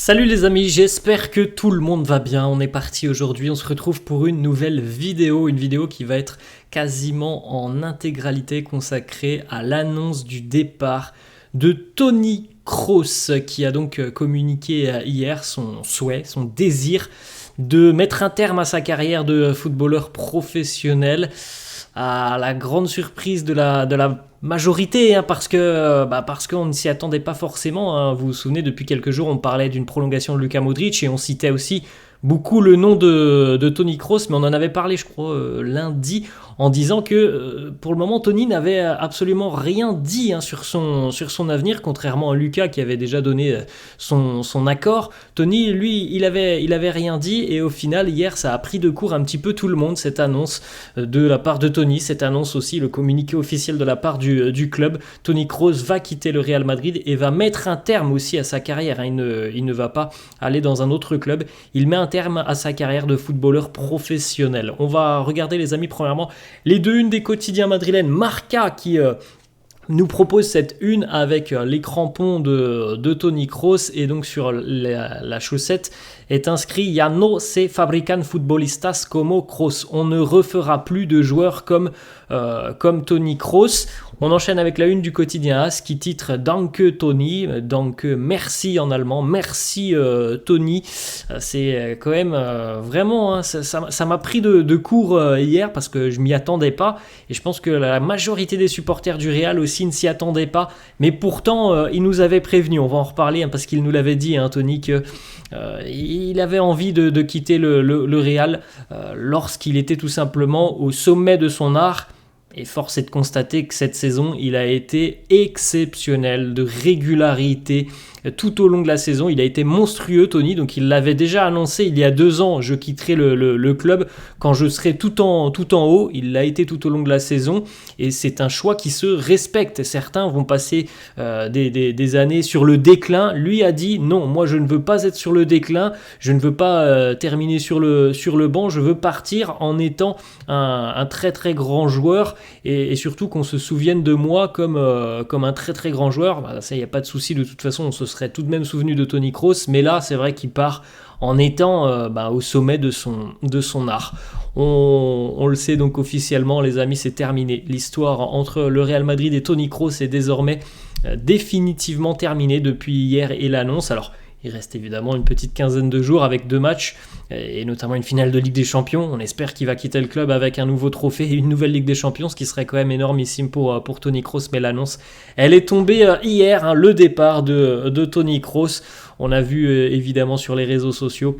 Salut les amis, j'espère que tout le monde va bien. On est parti aujourd'hui, on se retrouve pour une nouvelle vidéo, une vidéo qui va être quasiment en intégralité consacrée à l'annonce du départ de Toni Kroos, qui a donc communiqué hier son souhait, son désir de mettre un terme à sa carrière de footballeur professionnel, à la grande surprise de la majorité, hein, parce qu'on ne s'y attendait pas forcément, hein. Vous vous souvenez, depuis quelques jours, on parlait d'une prolongation de Luka Modric et on citait aussi beaucoup le nom de Toni Kroos, mais on en avait parlé, je crois, lundi, en disant que pour le moment, Toni n'avait absolument rien dit, hein, sur son avenir, contrairement à Luka qui avait déjà donné son accord. Toni, lui, il avait rien dit, et au final, hier, ça a pris de court un petit peu tout le monde, cette annonce de la part de Toni, cette annonce aussi, le communiqué officiel de la part du club. Toni Kroos va quitter le Real Madrid et va mettre un terme aussi à sa carrière, hein. Il ne va pas aller dans un autre club, il met un terme à sa carrière de footballeur professionnel. On va regarder, les amis, premièrement les deux unes des quotidiens madrilènes. Marca qui nous propose cette une avec les crampons de Toni Kroos, et donc sur la chaussette est inscrit "Ya no se fabrican futbolistas como Kroos". On ne refera plus de joueurs comme Toni Kroos. On enchaîne avec la une du quotidien AS qui titre "Danke Toni", donc merci en allemand, merci Toni. C'est quand même vraiment, hein, ça m'a pris de court hier, parce que je m'y attendais pas, et je pense que la majorité des supporters du Real aussi ne s'y attendaient pas, mais pourtant il nous avait prévenu. On va en reparler, hein, parce qu'il nous l'avait dit, hein, Toni, que il avait envie de quitter le Real lorsqu'il était tout simplement au sommet de son art. Et force est de constater que cette saison, il a été exceptionnel, de régularité tout au long de la saison. Il a été monstrueux, Toni, donc il l'avait déjà annoncé il y a 2 ans, je quitterai le club quand je serai tout en haut. Il l'a été tout au long de la saison, et c'est un choix qui se respecte. Certains vont passer des années sur le déclin. Lui a dit non, moi je ne veux pas être sur le déclin, je ne veux pas terminer sur le banc, je veux partir en étant un très très grand joueur, et surtout qu'on se souvienne de moi comme un très très grand joueur. Ça, il n'y a pas de souci, de toute façon on se serait tout de même souvenu de Toni Kroos, mais là c'est vrai qu'il part en étant au sommet de son art. On le sait donc officiellement, les amis, c'est terminé. L'histoire entre le Real Madrid et Toni Kroos est désormais définitivement terminée depuis hier et l'annonce. Alors il reste évidemment une petite quinzaine de jours avec 2 matchs, et notamment une finale de Ligue des Champions. On espère qu'il va quitter le club avec un nouveau trophée et une nouvelle Ligue des Champions, ce qui serait quand même énormissime pour Toni Kroos. Mais l'annonce, elle est tombée hier, hein, le départ de Toni Kroos. On a vu évidemment sur les réseaux sociaux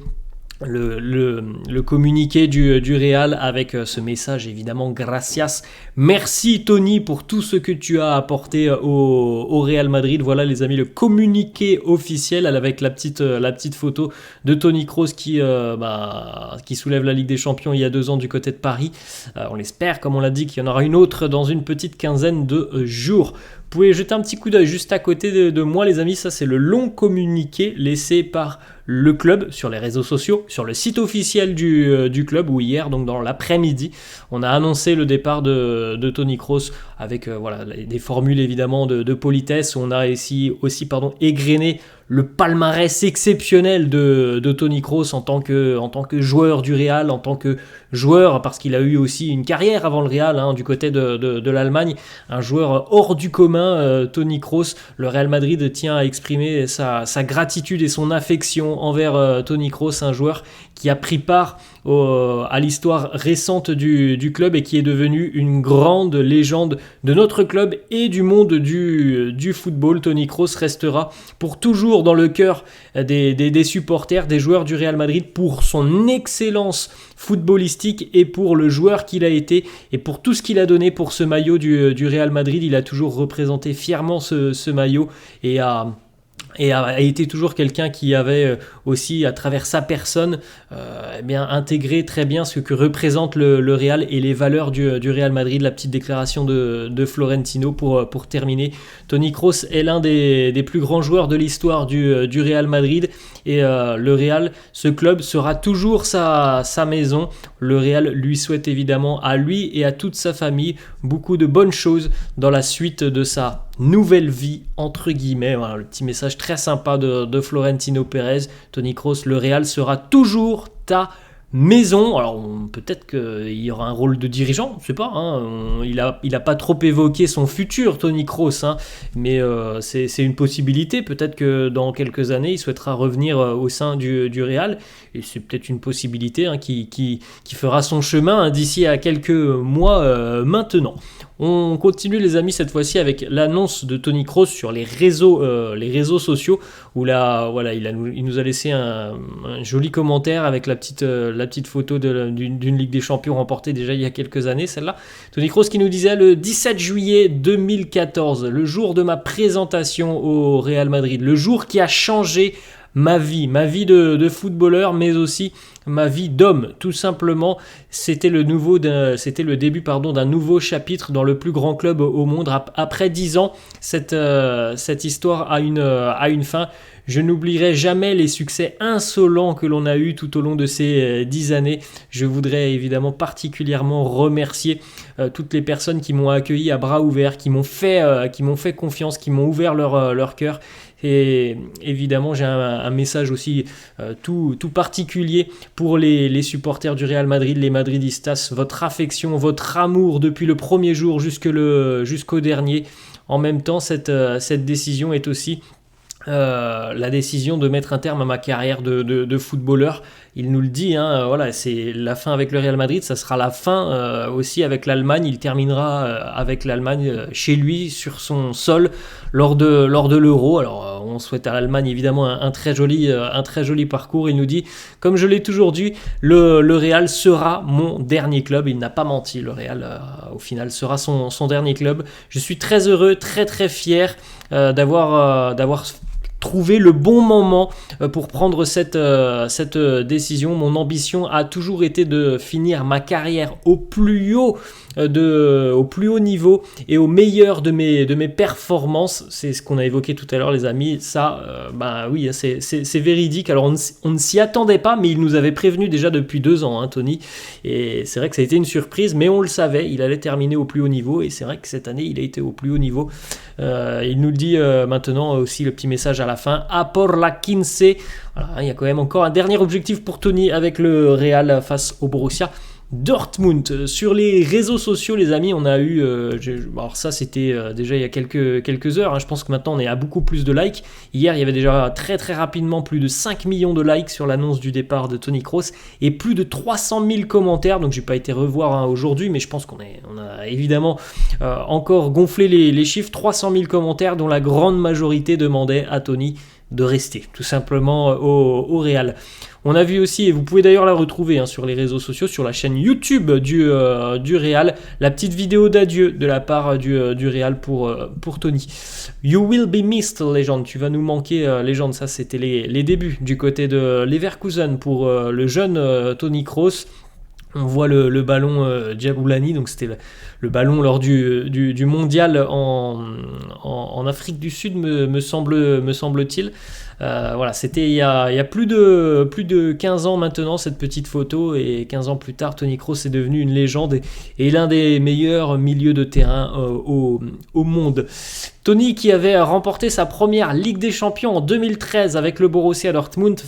le communiqué du Real avec ce message, évidemment, gracias, merci Toni pour tout ce que tu as apporté au Real Madrid. Voilà, les amis, le communiqué officiel avec la petite photo de Toni Kroos qui soulève la Ligue des Champions il y a 2 ans du côté de Paris. On espère, comme on l'a dit, qu'il y en aura une autre dans une petite quinzaine de jours. Vous pouvez jeter un petit coup d'œil juste à côté de moi, les amis. Ça, c'est le long communiqué laissé par le club sur les réseaux sociaux, sur le site officiel du club, où hier, donc dans l'après-midi, on a annoncé le départ de Toni Kroos avec des formules évidemment de politesse. On a aussi égrené le palmarès exceptionnel de Toni Kroos en tant que joueur du Real, en tant que joueur, parce qu'il a eu aussi une carrière avant le Real, hein, du côté de l'Allemagne, un joueur hors du commun, Toni Kroos. Le Real Madrid tient à exprimer sa gratitude et son affection envers Toni Kroos, un joueur qui a pris part à l'histoire récente du club et qui est devenu une grande légende de notre club et du monde du football. Toni Kroos restera pour toujours dans le cœur des supporters, des joueurs du Real Madrid, pour son excellence footballistique et pour le joueur qu'il a été et pour tout ce qu'il a donné pour ce maillot du Real Madrid. Il a toujours représenté fièrement ce maillot et a été toujours quelqu'un qui avait aussi, à travers sa personne, intégré très bien ce que représente le Real et les valeurs du Real Madrid. La petite déclaration de Florentino pour terminer. Toni Kroos est l'un des plus grands joueurs de l'histoire du Real Madrid, et le Real, ce club, sera toujours sa maison. Le Real lui souhaite évidemment, à lui et à toute sa famille, beaucoup de bonnes choses dans la suite de sa nouvelle vie, entre guillemets. Voilà, le petit message très très sympa de Florentino Pérez. Toni Kroos, le Real sera toujours ta maison. Alors peut-être qu'il y aura un rôle de dirigeant, je sais pas, hein. Il a pas trop évoqué son futur, Toni Kroos, hein, mais c'est une possibilité. Peut-être que dans quelques années il souhaitera revenir au sein du Real, et c'est peut-être une possibilité, hein, qui fera son chemin, hein, d'ici à quelques mois maintenant. On continue les amis, cette fois-ci avec l'annonce de Toni Kroos sur les réseaux sociaux, où là, voilà, il nous a laissé un joli commentaire avec la petite photo d'une Ligue des Champions remportée déjà il y a quelques années, celle-là. Toni Kroos qui nous disait: le 17 juillet 2014, le jour de ma présentation au Real Madrid, le jour qui a changé ma vie de footballeur, mais aussi ma vie d'homme, tout simplement. C'était le début d'un nouveau chapitre dans le plus grand club au monde. Après 10 ans, cette histoire a une fin. Je n'oublierai jamais les succès insolents que l'on a eus tout au long de ces 10 années. Je voudrais évidemment particulièrement remercier toutes les personnes qui m'ont accueilli à bras ouverts, qui m'ont fait confiance, qui m'ont ouvert leur cœur. Et évidemment, j'ai un message aussi tout particulier pour les supporters du Real Madrid, les Madridistas. Votre affection, votre amour depuis le premier jour jusqu'au dernier. En même temps, cette décision est aussi la décision de mettre un terme à ma carrière de footballeur. Il nous le dit, hein, voilà, c'est la fin avec le Real Madrid, ça sera la fin aussi avec l'Allemagne. Il terminera avec l'Allemagne chez lui, sur son sol, lors de l'Euro. Alors on souhaite à l'Allemagne évidemment un très joli parcours. Il nous dit: comme je l'ai toujours dit, le Real sera mon dernier club. Il n'a pas menti, le Real au final sera son dernier club. Je suis très heureux, très très fier d'avoir trouver le bon moment pour prendre cette décision. Mon ambition a toujours été de finir ma carrière au plus haut niveau et au meilleur de mes performances. C'est ce qu'on a évoqué tout à l'heure, les amis. Ça, oui, c'est véridique. Alors on ne s'y attendait pas, mais il nous avait prévenu déjà depuis 2 ans, hein, Toni. Et c'est vrai que ça a été une surprise, mais on le savait, il allait terminer au plus haut niveau. Et c'est vrai que cette année, il a été au plus haut niveau. Il nous le dit maintenant aussi, le petit message à la fin: a por la 15. Voilà, il y a quand même encore un dernier objectif pour Toni avec le Real face au Borussia Dortmund. Sur les réseaux sociaux, les amis, on a eu alors ça c'était déjà il y a quelques heures, hein. Je pense que maintenant on est à beaucoup plus de likes. Hier il y avait déjà très très rapidement plus de 5 millions de likes sur l'annonce du départ de Toni Kroos et plus de 300 000 commentaires. Donc j'ai pas été revoir, hein, aujourd'hui, mais je pense qu'on a évidemment encore gonflé les chiffres. 300 000 commentaires dont la grande majorité demandait à Toni de rester tout simplement au Real. On a vu aussi, et vous pouvez d'ailleurs la retrouver, hein, sur les réseaux sociaux, sur la chaîne YouTube du Real, la petite vidéo d'adieu de la part du Real pour Toni. You will be missed, légende. Tu vas nous manquer, légende. Ça, c'était les débuts du côté de Leverkusen pour le jeune Toni Kroos. On voit le ballon Djaboulani, donc c'était le ballon lors du mondial en Afrique du Sud, me semble-t-il. Voilà, c'était il y a plus de 15 ans maintenant, cette petite photo, et 15 ans plus tard, Toni Kroos est devenu une légende et l'un des meilleurs milieux de terrain au monde. Toni qui avait remporté sa première Ligue des Champions en 2013 avec le Borussia Dortmund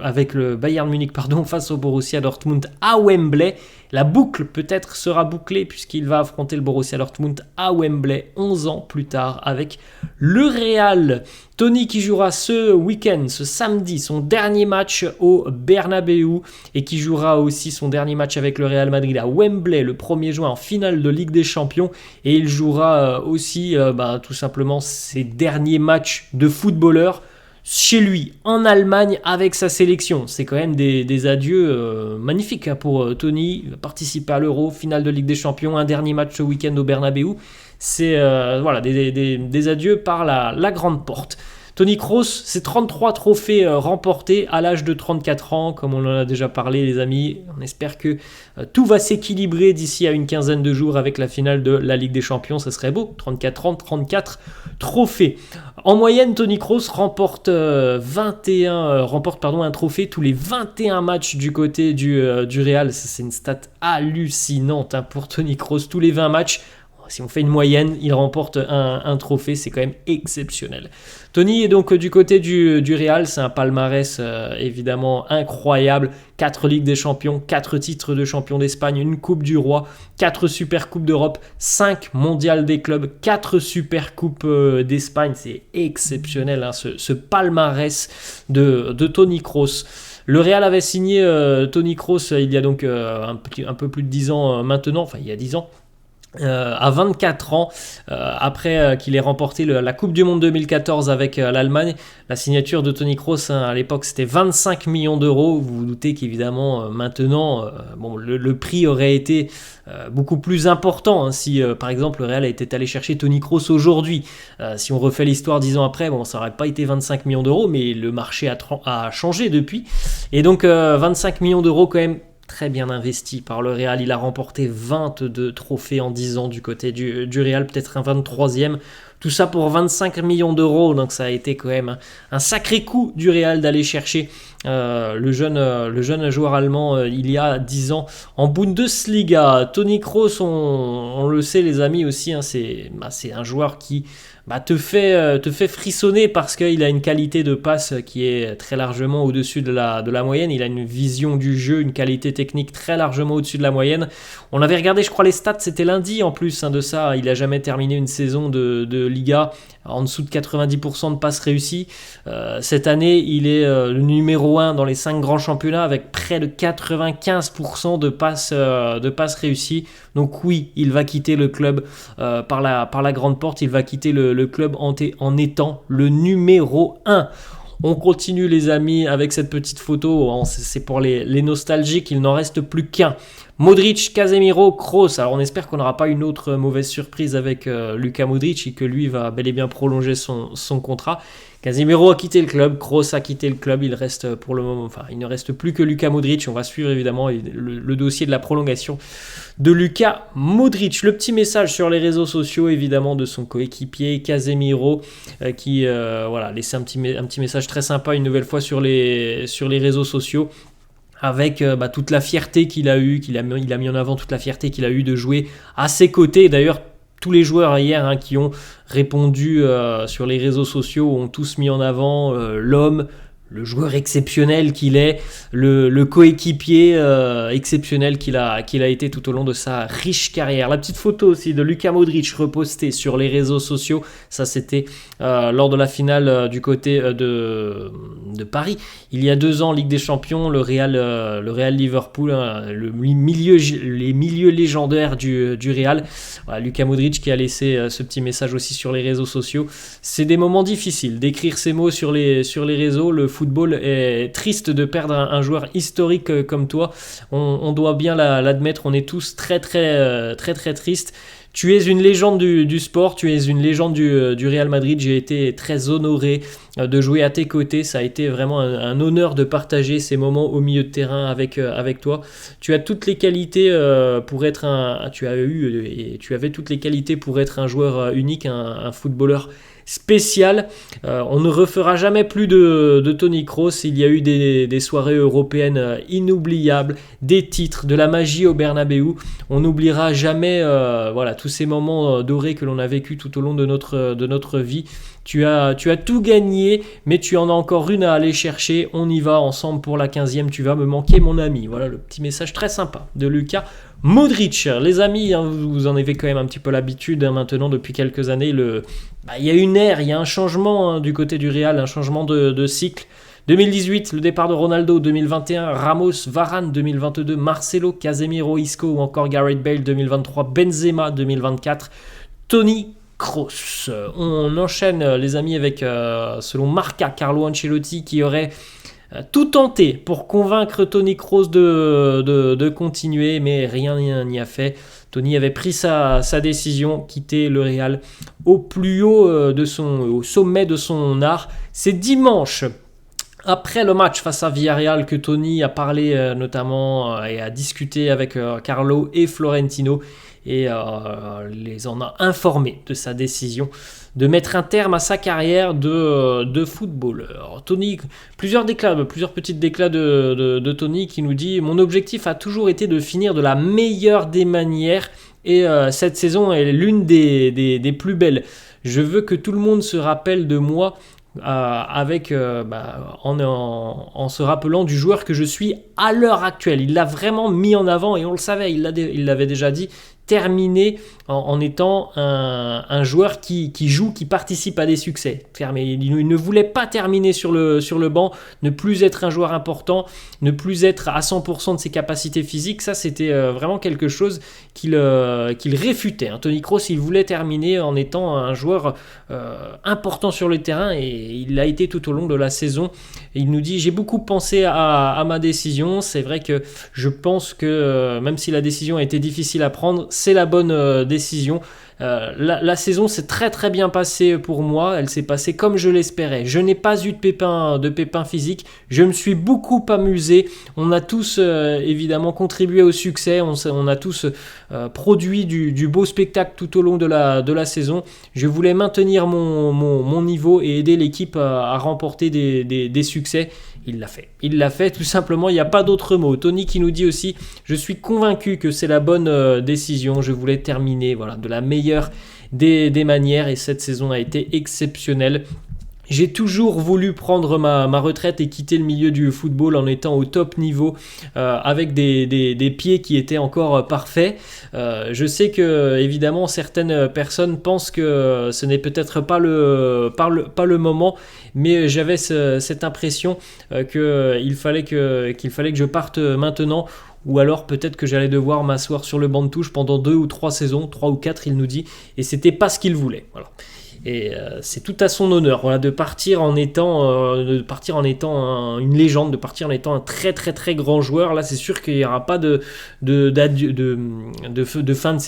avec le Bayern Munich face au Borussia Dortmund à Wembley. La boucle peut-être sera bouclée puisqu'il va affronter le Borussia Dortmund à Wembley 11 ans plus tard avec le Real. Toni qui jouera ce week-end, ce samedi, son dernier match au Bernabéu et qui jouera aussi son dernier match avec le Real Madrid à Wembley le 1er juin en finale de Ligue des Champions, et il jouera aussi tout simplement ses derniers matchs de footballeur chez lui, en Allemagne, avec sa sélection. C'est quand même des adieux magnifiques, hein, pour Toni. Il va participer à l'Euro, finale de Ligue des Champions, un dernier match ce week-end au Bernabéu. C'est des adieux par la grande porte. Toni Kroos, c'est 33 trophées remportés à l'âge de 34 ans, comme on en a déjà parlé, les amis. On espère que tout va s'équilibrer d'ici à une quinzaine de jours avec la finale de la Ligue des Champions. Ça serait beau, 34 ans, 34 trophées. En moyenne, Toni Kroos remporte un trophée tous les 21 matchs du côté du Real. Ça, c'est une stat hallucinante, hein, pour Toni Kroos. Tous les 20 matchs, si on fait une moyenne, il remporte un trophée, c'est quand même exceptionnel. Tony est donc du côté du Real, c'est un palmarès évidemment incroyable. 4 Ligues des Champions, 4 titres de champion d'Espagne, une Coupe du Roi, 4 Super Coupes d'Europe, 5 Mondiales des clubs, 4 Super Coupes d'Espagne. C'est exceptionnel ce palmarès de Toni Kroos. Le Real avait signé Toni Kroos il y a donc un peu plus de 10 ans maintenant, enfin il y a 10 ans. À 24 ans, après qu'il ait remporté la Coupe du Monde 2014 avec l'Allemagne, la signature de Toni Kroos à l'époque c'était 25 millions d'euros. Vous vous doutez qu'évidemment maintenant le prix aurait été beaucoup plus important si par exemple le Real était allé chercher Toni Kroos aujourd'hui. Si on refait l'histoire 10 ans après, ça n'aurait pas été 25 millions d'euros, mais le marché a changé depuis. Et donc 25 millions d'euros quand même très bien investi par le Real. Il a remporté 22 trophées en 10 ans du côté du Real, peut-être un 23e. Tout ça pour 25 millions d'euros, donc ça a été quand même un sacré coup du Real d'aller chercher le jeune joueur allemand il y a 10 ans en Bundesliga. Toni Kroos, on le sait les amis aussi, c'est un joueur qui te fait frissonner parce qu'il a une qualité de passe qui est très largement au-dessus de la moyenne. Il a une vision du jeu, une qualité technique très largement au-dessus de la moyenne. On avait regardé, je crois, les stats, c'était lundi en plus de ça. Il n'a jamais terminé une saison de Liga en dessous de 90% de passes réussies. Cette année, il est le numéro 1 dans les 5 grands championnats avec près de 95% de passes réussies. Donc oui, il va quitter le club par la grande porte. Il va quitter le club en étant le numéro 1. On continue les amis avec cette petite photo, c'est pour les nostalgiques, il n'en reste plus qu'un. Modric, Casemiro, Kroos. Alors on espère qu'on n'aura pas une autre mauvaise surprise avec Luka Modric et que lui va bel et bien prolonger son contrat. Casemiro a quitté le club, Kroos a quitté le club, il reste pour le moment, il ne reste plus que Luka Modric. On va suivre évidemment le dossier de la prolongation de Luka Modric. Le petit message sur les réseaux sociaux évidemment de son coéquipier Casemiro qui laissait un petit message très sympa une nouvelle fois sur les réseaux sociaux. Avec toute la fierté qu'il a eue, il a mis en avant toute la fierté qu'il a eue de jouer à ses côtés. D'ailleurs, tous les joueurs hier qui ont répondu sur les réseaux sociaux ont tous mis en avant l'homme, le joueur exceptionnel qu'il est, le coéquipier exceptionnel qu'il a été tout au long de sa riche carrière. La petite photo aussi de Luka Modric repostée sur les réseaux sociaux, ça c'était lors de la finale du côté de Paris. Il y a 2 ans, Ligue des Champions, le Real Liverpool, les milieux légendaires du Real. Voilà, Luka Modric qui a laissé ce petit message aussi sur les réseaux sociaux. C'est des moments difficiles d'écrire ces mots sur les réseaux. Le football est triste de perdre un joueur historique comme toi. On doit bien l'admettre, on est tous très très très très tristes. Tu es une légende du sport, tu es une légende du Real Madrid. J'ai été très honoré de jouer à tes côtés. Ça a été vraiment un honneur de partager ces moments au milieu de terrain avec toi. Tu as toutes les qualités pour être tu avais toutes les qualités pour être un joueur unique, un footballeur spécial. On ne refera jamais plus de Toni Kroos. Il y a eu des soirées européennes inoubliables, des titres, de la magie au Bernabéu. On n'oubliera jamais tous ces moments dorés que l'on a vécu tout au long de notre vie. Tu as tout gagné, mais tu en as encore une à aller chercher. On y va ensemble pour la 15e. Tu vas me manquer, mon ami. Voilà le petit message très sympa de Luka Modric. Les amis, vous en avez quand même un petit peu l'habitude maintenant depuis quelques années. Il y a une ère, il y a un changement du côté du Real, un changement de cycle. 2018, le départ de Ronaldo. 2021, Ramos, Varane. 2022, Marcelo, Casemiro, Isco ou encore Gareth Bale. 2023, Benzema. 2024, Toni Kroos. On enchaîne les amis avec, selon Marca, Carlo Ancelotti qui aurait tout tenté pour convaincre Toni Kroos de continuer, mais rien n'y a fait. Toni avait pris sa décision, quitter le Real au plus haut au sommet de son art. C'est dimanche, après le match face à Villarreal, que Toni a parlé notamment et a discuté avec Carlo et Florentino et les en a informés de sa décision de mettre un terme à sa carrière de footballeur. Toni, plusieurs petites déclats de Toni qui nous dit « Mon objectif a toujours été de finir de la meilleure des manières Et cette saison est l'une des plus belles. Je veux que tout le monde se rappelle de moi en se rappelant du joueur que je suis à l'heure actuelle. Il l'a vraiment mis en avant et on le savait, il l'avait déjà dit, terminé en étant un joueur qui joue, qui participe à des succès. Il ne voulait pas terminer sur le banc, ne plus être un joueur important, ne plus être à 100% de ses capacités physiques. Ça, c'était vraiment quelque chose qu'il réfutait. Tony Kroos, il voulait terminer en étant un joueur important sur le terrain et il l'a été tout au long de la saison. Il nous dit: j'ai beaucoup pensé à ma décision. C'est vrai que je pense que même si la décision a été difficile à prendre, c'est la bonne décision. La saison s'est très très bien passée pour moi, elle s'est passée comme je l'espérais. Je n'ai pas eu de pépins physiques, je me suis beaucoup amusé. On a tous évidemment contribué au succès, on a tous produit du beau spectacle tout au long de la saison. Je voulais maintenir mon niveau et aider l'équipe à remporter des succès. Il l'a fait tout simplement, il n'y a pas d'autre mot. Tony qui nous dit aussi: je suis convaincu que c'est la bonne décision, je voulais terminer de la meilleure des manières et cette saison a été exceptionnelle. J'ai toujours voulu prendre ma retraite et quitter le milieu du football en étant au top niveau avec des pieds qui étaient encore parfaits. Je sais que évidemment certaines personnes pensent que ce n'est peut-être pas le moment, mais j'avais cette impression qu'il fallait que je parte maintenant. Ou alors peut-être que j'allais devoir m'asseoir sur le banc de touche pendant 2 ou 3 saisons, 3 ou 4 il nous dit, et c'était pas ce qu'il voulait. Voilà. Et c'est tout à son honneur de partir en étant une légende, de partir en étant un très très très grand joueur. Là c'est sûr qu'il n'y aura pas de fin de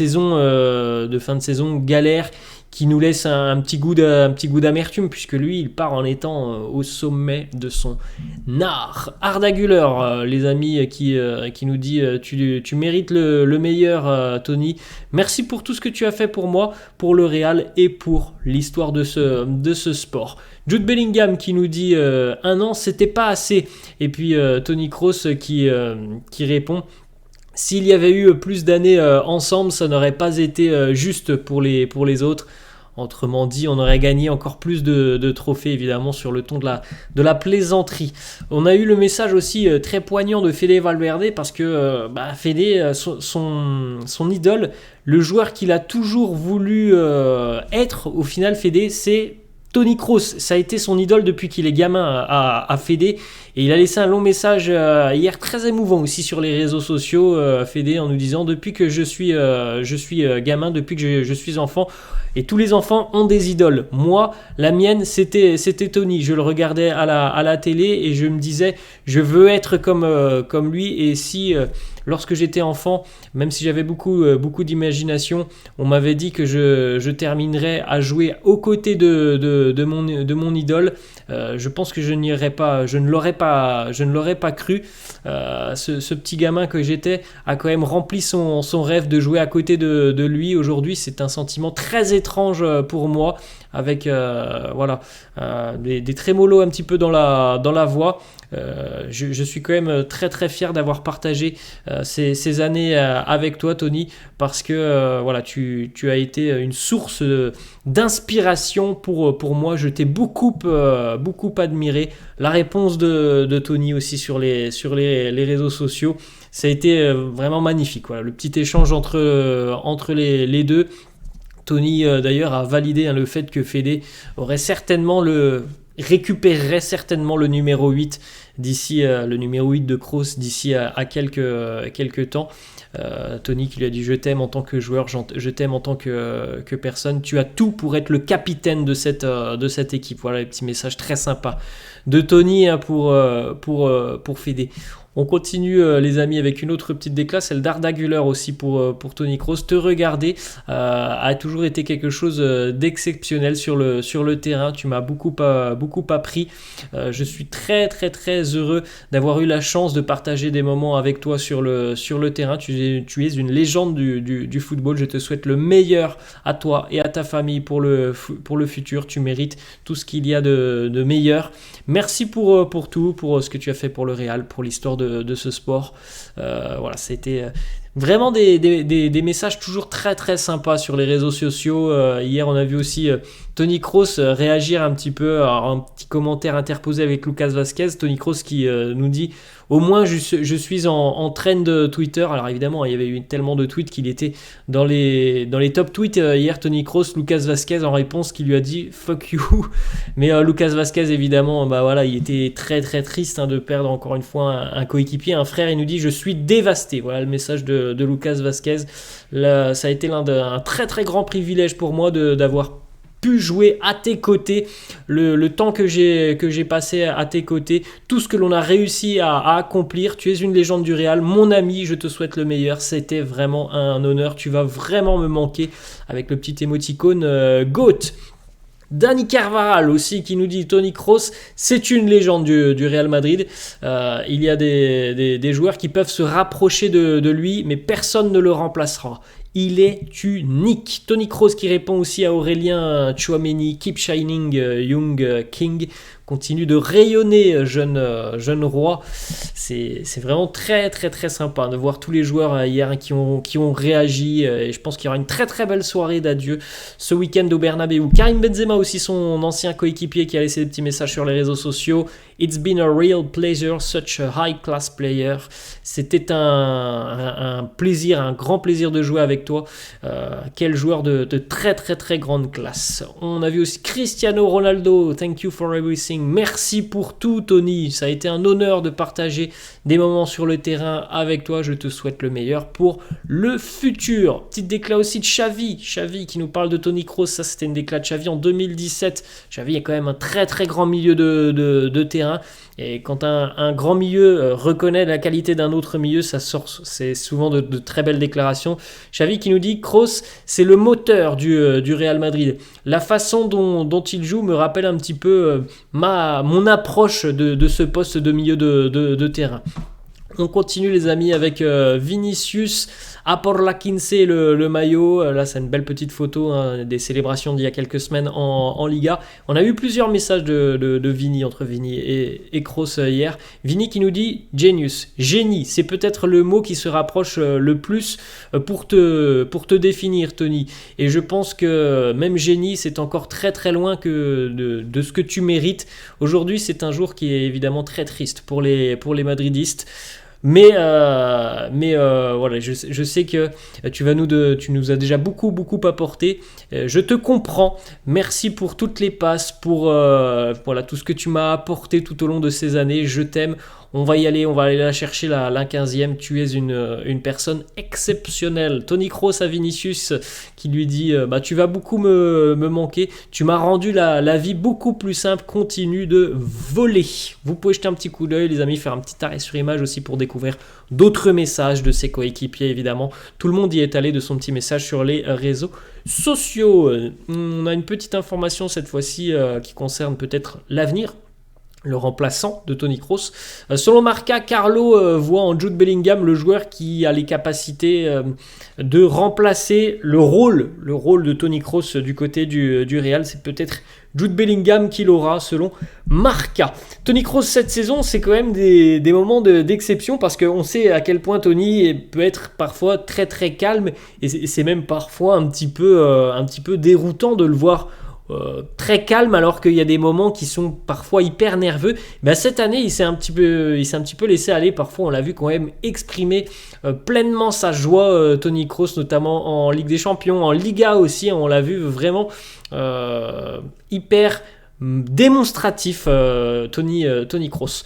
saison galère qui nous laisse un petit goût d'amertume, puisque lui il part en étant au sommet de son art. Arda Güler, les amis, qui nous dit tu mérites le meilleur, Tony. Merci pour tout ce que tu as fait pour moi, pour le Real et pour l'histoire de ce sport. Jude Bellingham qui nous dit 1 an c'était pas assez. Et puis Tony Kroos qui répond: s'il y avait eu plus d'années ensemble, ça n'aurait pas été juste pour les autres. Autrement dit, on aurait gagné encore plus de trophées, évidemment, sur le ton de la plaisanterie. On a eu le message aussi très poignant de Fede Valverde, parce que Fede, son idole, le joueur qu'il a toujours voulu être, au final, Fede, c'est Tony Kroos. Ça a été son idole depuis qu'il est gamin à Fede, et il a laissé un long message hier très émouvant aussi sur les réseaux sociaux, Fede, en nous disant: depuis que je suis gamin, depuis que je suis enfant, et tous les enfants ont des idoles. Moi, la mienne, c'était Tony. Je le regardais à la télé et je me disais: je veux être comme lui. Et si lorsque j'étais enfant, même si j'avais beaucoup d'imagination, on m'avait dit que je terminerais à jouer aux côtés de mon idole, je pense que je ne l'aurais pas cru. Ce petit gamin que j'étais a quand même rempli son rêve de jouer à côté de lui. Aujourd'hui, c'est un sentiment très étrange pour moi, avec des trémolos un petit peu dans la voix. Je suis quand même très très fier d'avoir partagé ces années avec toi, Tony, parce que tu as été une source d'inspiration pour moi. Je t'ai beaucoup admiré. La réponse de Tony aussi sur les réseaux sociaux, ça a été vraiment magnifique. Le petit échange entre les deux. Tony d'ailleurs a validé le fait que Fede récupérerait certainement le numéro 8 d'ici le numéro 8 de Kroos d'ici à quelques temps. Tony qui lui a dit: je t'aime en tant que joueur, je t'aime en tant que personne, tu as tout pour être le capitaine de cette équipe. Voilà, les petits messages très sympas de Tony pour Fede. On continue les amis avec une autre petite déclasse, celle d'Arda Güler aussi pour Tony Kroos. Te regarder a toujours été quelque chose d'exceptionnel sur le terrain. Tu m'as beaucoup appris. Je suis très très très heureux d'avoir eu la chance de partager des moments avec toi sur le terrain. Tu es une légende du football. Je te souhaite le meilleur à toi et à ta famille pour le futur. Tu mérites tout ce qu'il y a de meilleur. Merci pour tout, pour ce que tu as fait pour le Real, pour l'histoire de ce sport. C'était Vraiment des messages toujours très très sympas sur les réseaux sociaux. Hier on a vu aussi Tony Kroos réagir un petit peu à un petit commentaire interposé avec Lucas Vazquez. Tony Kroos qui nous dit au moins je suis en trend Twitter. Alors évidemment il y avait eu tellement de tweets qu'il était dans les top tweets hier Tony Kroos. Lucas Vazquez en réponse qui lui a dit fuck you. Mais Lucas Vazquez évidemment bah voilà, il était très très triste de perdre encore une fois un coéquipier, un frère. Il nous dit je suis dévasté. Voilà le message de Lucas Vazquez. Là, ça a été un très très grand privilège pour moi d'avoir pu jouer à tes côtés, le temps que j'ai passé à tes côtés, tout ce que l'on a réussi à accomplir. Tu es une légende du Real, mon ami, je te souhaite le meilleur. C'était vraiment un honneur, tu vas vraiment me manquer, avec le petit émoticône GOAT. Dani Carvajal aussi qui nous dit Tony Kroos, c'est une légende du Real Madrid. Il y a des joueurs qui peuvent se rapprocher de lui, mais personne ne le remplacera. Il est unique. Tony Kroos qui répond aussi à Aurélien Tchouaméni, Keep Shining Young King. Continue de rayonner, jeune roi. C'est vraiment très très très sympa de voir tous les joueurs hier qui ont réagi. Et je pense qu'il y aura une très très belle soirée d'adieu ce week-end au Bernabéu. Karim Benzema aussi, son ancien coéquipier, qui a laissé des petits messages sur les réseaux sociaux. It's been a real pleasure, such a high class player. C'était un plaisir, un grand plaisir de jouer avec toi. Quel joueur de très très très grande classe. On a vu aussi Cristiano Ronaldo. Thank you for everything. Merci pour tout, Tony. Ça a été un honneur de partager des moments sur le terrain avec toi. Je te souhaite le meilleur pour le futur. Petite déclat aussi de Xavi. Xavi qui nous parle de Tony Kroos. Ça, c'était une déclat de Xavi en 2017. Xavi est quand même un très très grand milieu de terrain. Et quand un grand milieu reconnaît la qualité d'un autre milieu, ça sort. C'est souvent de très belles déclarations. Xavi qui nous dit Kroos, c'est le moteur du Real Madrid. La façon dont il joue me rappelle un petit peu mon approche de ce poste de milieu de terrain. On continue les amis avec Vinicius à por la quince le maillot. Là c'est une belle petite photo des célébrations d'il y a quelques semaines en Liga. On a eu plusieurs messages de Vini, entre Vini et Kroos hier. Vini qui nous dit Genius, génie, c'est peut-être le mot qui se rapproche le plus pour te définir Tony. Et je pense que même génie c'est encore très très loin que de ce que tu mérites. Aujourd'hui c'est un jour qui est évidemment très triste pour les madridistes. Mais voilà, je sais que tu nous as déjà beaucoup apporté. Je te comprends. Merci pour toutes les passes, pour voilà tout ce que tu m'as apporté tout au long de ces années. Je t'aime. On va aller la chercher la 15e. Tu es une personne exceptionnelle. Tony Kroos à Vinicius qui lui dit tu vas beaucoup me manquer. Tu m'as rendu la vie beaucoup plus simple. Continue de voler. Vous pouvez jeter un petit coup d'œil, les amis, faire un petit arrêt sur image aussi pour découvrir d'autres messages de ses coéquipiers, évidemment. Tout le monde y est allé de son petit message sur les réseaux sociaux. On a une petite information cette fois-ci qui concerne peut-être l'avenir. Le remplaçant de Tony Kroos. Selon Marca, Carlo voit en Jude Bellingham le joueur qui a les capacités de remplacer le rôle de Tony Kroos du côté du Real. C'est peut-être Jude Bellingham qui l'aura selon Marca. Tony Kroos cette saison, c'est quand même des moments d'exception parce qu'on sait à quel point Tony peut être parfois très très calme et c'est même parfois un petit peu déroutant de le voir très calme alors qu'il y a des moments qui sont parfois hyper nerveux. Cette année il s'est un petit peu laissé aller. Parfois on l'a vu quand même exprimer pleinement sa joie, Tony Kroos, notamment en Ligue des Champions, en Liga aussi. On l'a vu vraiment hyper démonstratif, Tony Kroos.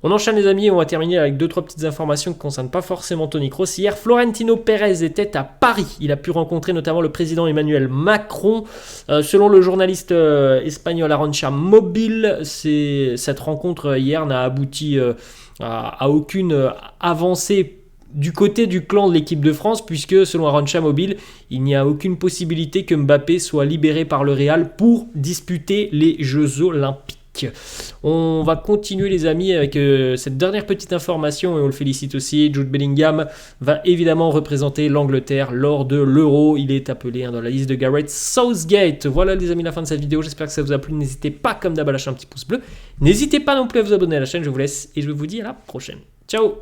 On enchaîne les amis, on va terminer avec 2-3 petites informations qui ne concernent pas forcément Tony Kroos. Hier, Florentino Pérez était à Paris. Il a pu rencontrer notamment le président Emmanuel Macron. Selon le journaliste espagnol Arancha Mobile, cette rencontre hier n'a abouti à aucune avancée du côté du clan de l'équipe de France, puisque selon Arancha Mobile, il n'y a aucune possibilité que Mbappé soit libéré par le Real pour disputer les Jeux Olympiques. On va continuer les amis avec cette dernière petite information et on le félicite aussi. Jude Bellingham va évidemment représenter l'Angleterre lors de l'Euro. Il est appelé dans la liste de Gareth Southgate. Voilà les amis, la fin de cette vidéo. J'espère que ça vous a plu. N'hésitez pas comme d'hab à lâcher un petit pouce bleu. N'hésitez pas non plus à vous abonner à la chaîne. Je vous laisse et je vous dis à la prochaine. Ciao.